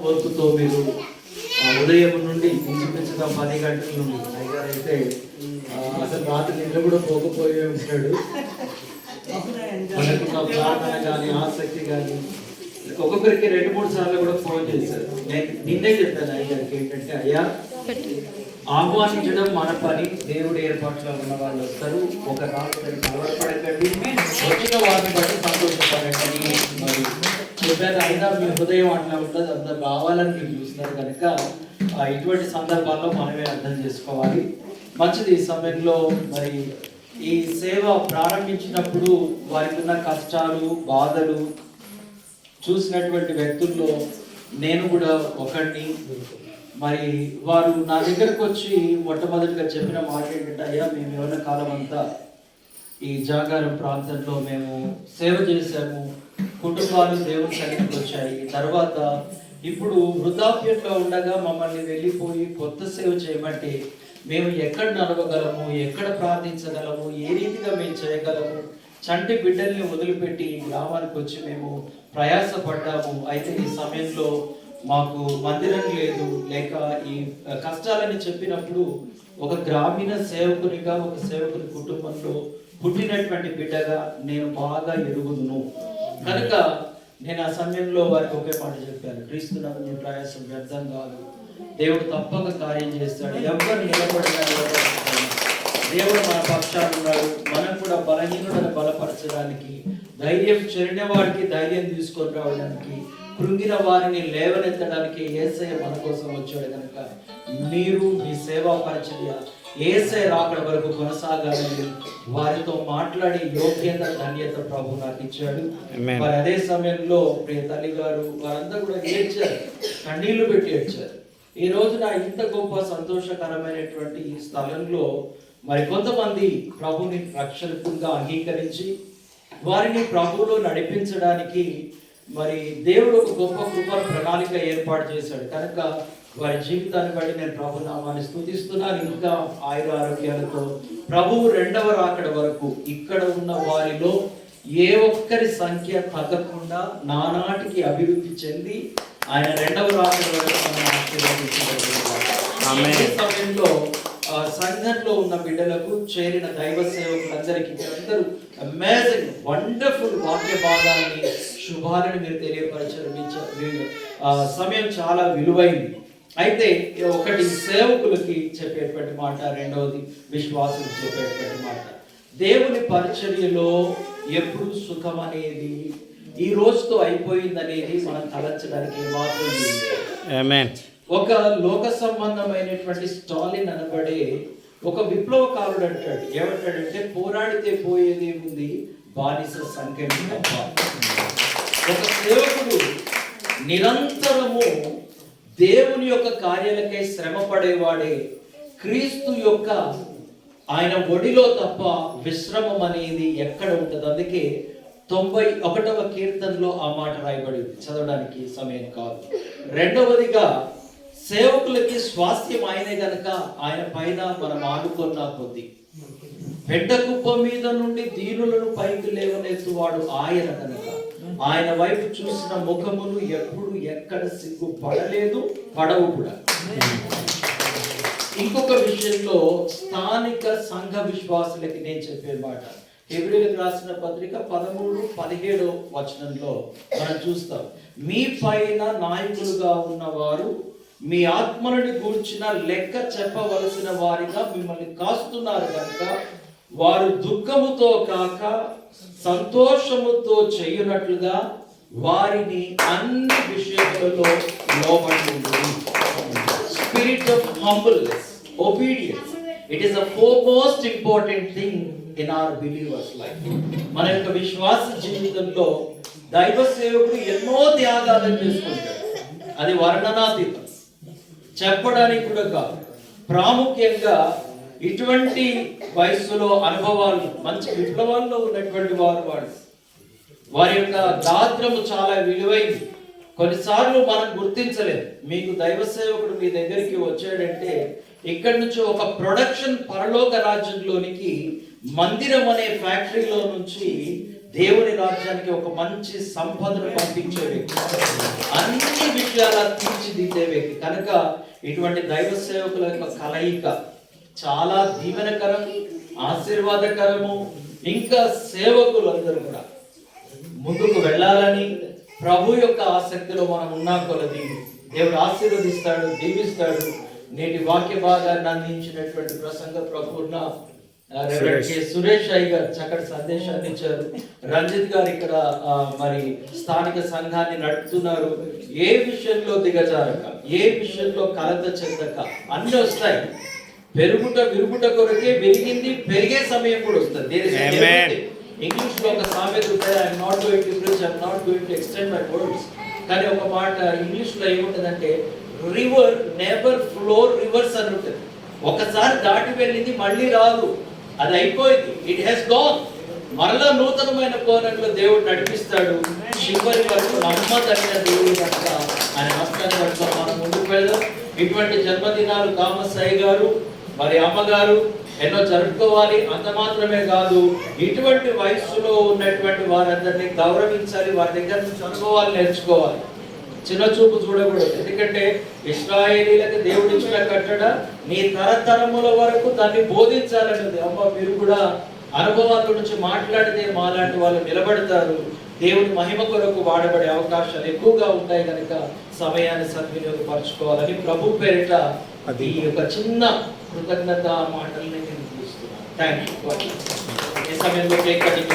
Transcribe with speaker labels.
Speaker 1: ఓర్పుతో మీరు ఉదయం నుండి ఇంచుమించుగా 10 గంటల నుండి అయ్యారు అయితే అసలు రాత్రి నిద్ర కూడా పోకపోయే ఉంటాడు. మనకున్న ప్రార్థన కానీ ఆసక్తి కానీ ఒక్కొక్కరికి 2-3 సార్లు కూడా ఫోన్ చేశారు. నేను నిన్నే చెప్పాను అయ్యాకి ఏంటంటే, అయ్యా ఆహ్వానించడం మన పని, దేవుడి ఏర్పాట్లో ఉన్న వాళ్ళు వస్తారు, ఒక రాత్రి కలవరపడకండి, వచ్చిన వారిని బట్టి సంతోషపడకండి మరి చెప్పాను. అయినా మీ హృదయం అట్లా ఉంటుంది, అందరు రావాలని మీరు చూస్తున్నారు కనుక ఇటువంటి సందర్భాల్లో మనమే అర్థం చేసుకోవాలి. మంచిది. ఈ సమయంలో మరి ఈ సేవ ప్రారంభించినప్పుడు వారికి ఉన్న కష్టాలు బాధలు చూసినటువంటి వ్యక్తుల్లో నేను కూడా ఒకడిని. మరి వారు నా దగ్గరకు వచ్చి మొట్టమొదటిగా చెప్పిన మాట ఏంటంటే, అయ్యా మేము ఏమైనా కాలం అంతా ఈ జాగారం ప్రాంతంలో మేము సేవ చేశాము, కుటుంబాలు దేవుని సన్నిధికి వచ్చాయి, తర్వాత ఇప్పుడు వృద్ధాప్యంలో ఉండగా మమ్మల్ని వెళ్ళిపోయి కొత్త సేవ చేయమంటే మేము ఎక్కడ నడవగలము, ఎక్కడ ప్రార్థించగలము, ఏ రీతిగా మేము చేయగలము, చంటి బిడ్డల్ని వదిలిపెట్టి ఈ గ్రామానికి వచ్చి మేము ప్రయాసపడ్డాము. అయితే ఈ సమయంలో మాకు మందిరం లేదు, లేక ఈ కష్టాలని చెప్పినప్పుడు ఒక గ్రామీణ సేవకునిగా, ఒక సేవకుని కుటుంబంలో పుట్టినటువంటి బిడ్డగా నేను బాగా ఎరుగుదును కనుక నేను ఆ సమయంలో వారికి ఒకే మాట చెప్పాను, క్రీస్తునందు నీ ప్రయాసం వ్యర్థం కాదు, దేవుడు తప్పక కార్యం చేస్తాడు, ఎవరు నిలబడినా దేవుడు మన పక్షాలు ఉన్నాడు, మనం కూడా బలహీనులను బలపరచడానికి, ధైర్యం చెరిన వాడికి ధైర్యం తీసుకొని రావడానికి, కృంగిన వారిని లేవనెత్తడానికి యేసయ్య మన కోసం వచ్చాడు కనుక మీరు మీ సేవా పరిచర్య యేసయ్య రాకడ వరకు కొనసాగాలని వారితో మాట్లాడి యోగ్యత ధన్యత ప్రభు నాకు ఇచ్చాడు. మరి అదే సమయంలో ప్రియ తల్లి గారు వారంతా కూడా ఏడ్చారు, కన్నీళ్లు పెట్టి ఏడ్చారు. ఈ రోజున ఇంత గొప్ప సంతోషకరమైనటువంటి ఈ స్థలంలో మరి కొంతమంది ప్రభుని రక్షకునిగా అంగీకరించి వారిని ప్రభువులో నడిపించడానికి మరి దేవుడు ఒక గొప్ప కృప ప్రణాళిక ఏర్పాటు చేశాడు కనుక వారి జీవితాన్ని బట్టి నేను ప్రభు నామాన్ని స్తుతిస్తున్నాను. ఇంకా ఆయుర ఆరోగ్యాలతో ప్రభువు 2వ రాకడ వరకు ఇక్కడ ఉన్న వారిలో ఏ ఒక్కరి సంఖ్య తగ్గకుండా నానాటికి అభివృద్ధి చెంది ఆయన 2వ రాకడ వరకు మనం ఆశీర్వదించబడుతున్నాం. సమయంలో సంఘంలో ఉన్న బిడ్డలకు చేరిన దైవ సేవకులందరికీ అందరూ అమేజింగ్ వండర్ఫుల్ వాక్య భాగాలని శుభాలను మీరు తెలియపరచారు. సమయం చాలా విలువైంది. అయితే ఒకటి సేవకులకి చెప్పేటువంటి మాట, రెండవది విశ్వాసులకు చెప్పేటువంటి మాట. దేవుని పరిచర్యలో ఎప్పుడు సుఖం అనేది ఈ రోజుతో అయిపోయింది అనేది మనం తలచడానికి మాత్రం లేదు. ఒక లోక సంబంధమైనటువంటి స్టాలిన్ అనబడే ఒక విప్లవకారుడు అంటాడు, ఏమంటాడంటే పోరాడితే పోయేది ఉంది బానిస సంఖ్య తప్ప. ఒక సేవకుడు నిరంతరము దేవుని యొక్క కార్యాలకై శ్రమ పడేవాడే క్రీస్తు యొక్క ఆయన ఒడిలో తప్ప విశ్రమం అనేది ఎక్కడ ఉంటుంది. అందుకే 91వ కీర్తనలో ఆ మాట రాయబడింది, చదవడానికి సమయం కాదు. రెండవదిగా సేవకులకి స్వాస్థ్యం ఆయనే గనక ఆయన పైన మనం ఆడుకున్న కొద్ది పెద్ద కుప్ప మీద నుండి దీనులను పైకి లేవనెత్తువాడు ఆయన కనుక ఆయన వైపు చూసిన ముఖములు ఎప్పుడు ఎక్కడ సిగ్గు పడలేదు, పడవు కూడా. ఇంకొక విషయంలో స్థానిక సంఘ విశ్వాసులకి నేను చెప్పే మాట, హెబ్రీయులకు రాసిన పత్రిక 13-17 వచనంలో మనం చూస్తాం, మీ పైన నాయకులుగా ఉన్నవారు మీ ఆత్మలను గూర్చిన లెక్క చెప్పవలసిన వారిగా మిమ్మల్ని కాస్తున్నారు కనుక వారు దుఃఖముతో కాక సంతోషముతో చేయునట్లుగా వారిని అన్ని విషయాలలో లోబడుతుంది. Spirit of humbleness, obedience, it is a foremost important thing in our believers life. మన యొక్క విశ్వాస జీవితంలో దైవ సేవకుడు ఎన్నో త్యాగాలను చేసుకుంటాడు. అది వర్ణనాతీతం, చెప్పడానికి కూడా కాదు. ప్రాముఖ్యంగా ఇటువంటి వయస్సులో అనుభవాలు, మంచి విప్లవాల్లో ఉన్నటువంటి వారి యొక్క గాత్రము చాలా విలువైంది. కొన్నిసార్లు మనం గుర్తించలేదు. మీకు దైవ సేవకుడు మీ దగ్గరికి వచ్చాడంటే ఇక్కడి నుంచి ఒక ప్రొడక్షన్ పరలోక రాజ్యంలోనికి మందిరం అనే ఫ్యాక్టరీలో నుంచి దేవుని రాజ్యానికి ఒక మంచి సంపదను పంపించే వ్యక్తి, అన్ని విషయాల తీర్చిదిద్దే వ్యక్తి. కనుక ఇటువంటి దైవ సేవకుల యొక్క కలయిక చాలా దీవెనకరం, ఆశీర్వాదకరము. ఇంకా సేవకులు అందరూ కూడా ముందుకు వెళ్ళాలని ప్రభు యొక్క ఆసక్తిలో మనం ఉన్నా కొలది దేవుడు ఆశీర్వదిస్తాడు, దీవిస్తాడు. నేటి వాక్య భాగాన్ని అందించినటువంటి ప్రసంగ ప్రపూర్ణ సురేష్ అయ్య గారు చక్కటి సందేశాన్ని ఇచ్చారు. రంజిత్ గారు ఇక్కడ మరి స్థానిక సంఘాన్ని నడుపుతున్నారు. ఏ విషయంలో దిగజారక, ఏ విషయంలో కలత చెందక అన్ని వస్తాయి. పెరుగుట విరుగుట కొరకే విరిగింది, పెరిగే సమయం కూడా వస్తుంది. ఇంగ్లీష్ లో ఒక సామెత ఉంటుంది, I'm not going to preach, I'm not going to extend my words. కానీ ఒక మాట ఇంగ్లీష్ లో ఏముంటదంటే రివర్ నెవర్ ఫ్లో రివర్స్ అని ఉంటుంది. ఒకసారి దాటి వెళ్ళింది మళ్ళీ రాదు, అది అయిపోయింది, ఇట్ హెస్ గాన్. మరలా నూతనమైన కోణంలో దేవుడు నడిపిస్తాడు. చివరి వరకు నమ్మదగిన దేవుడు కనుక ఆయన నమ్మకాన్ని బట్టి మనం ముందుకు వెళ్దాం. ఇటువంటి జన్మదినాలు కామసాయి గారు మరి అమ్మగారు ఎన్నో జరుపుకోవాలి. అంత మాత్రమే కాదు, ఇటువంటి వయస్సులో ఉన్నటువంటి వారందరినీ గౌరవించాలి, వారి దగ్గర నుంచి అనుభవాలు నేర్చుకోవాలి, చిన్న చూపు చూడకూడదు. ఎందుకంటే ఇశ్రాయేలీలకు దేవుడు ఇచ్చిన కట్టడ నీ తరతరముల వరకు దాన్ని బోధించాలన్నది. అమ్మ మీరు కూడా అనుభవాల నుంచి మాట్లాడితే మాలాంటి వాళ్ళు నిలబడతారు. దేవుని మహిమ కొరకు వాడబడే అవకాశాలు ఎక్కువగా ఉంటాయి కనుక సమయాన్ని సద్వినియోగపరచుకోవాలని ప్రభు పేరిట ఈ యొక్క చిన్న కృతజ్ఞత మాటల్ని నేను చూస్తున్నాను. Thank you. ఈ సమయంలో కేక్ కటింగ్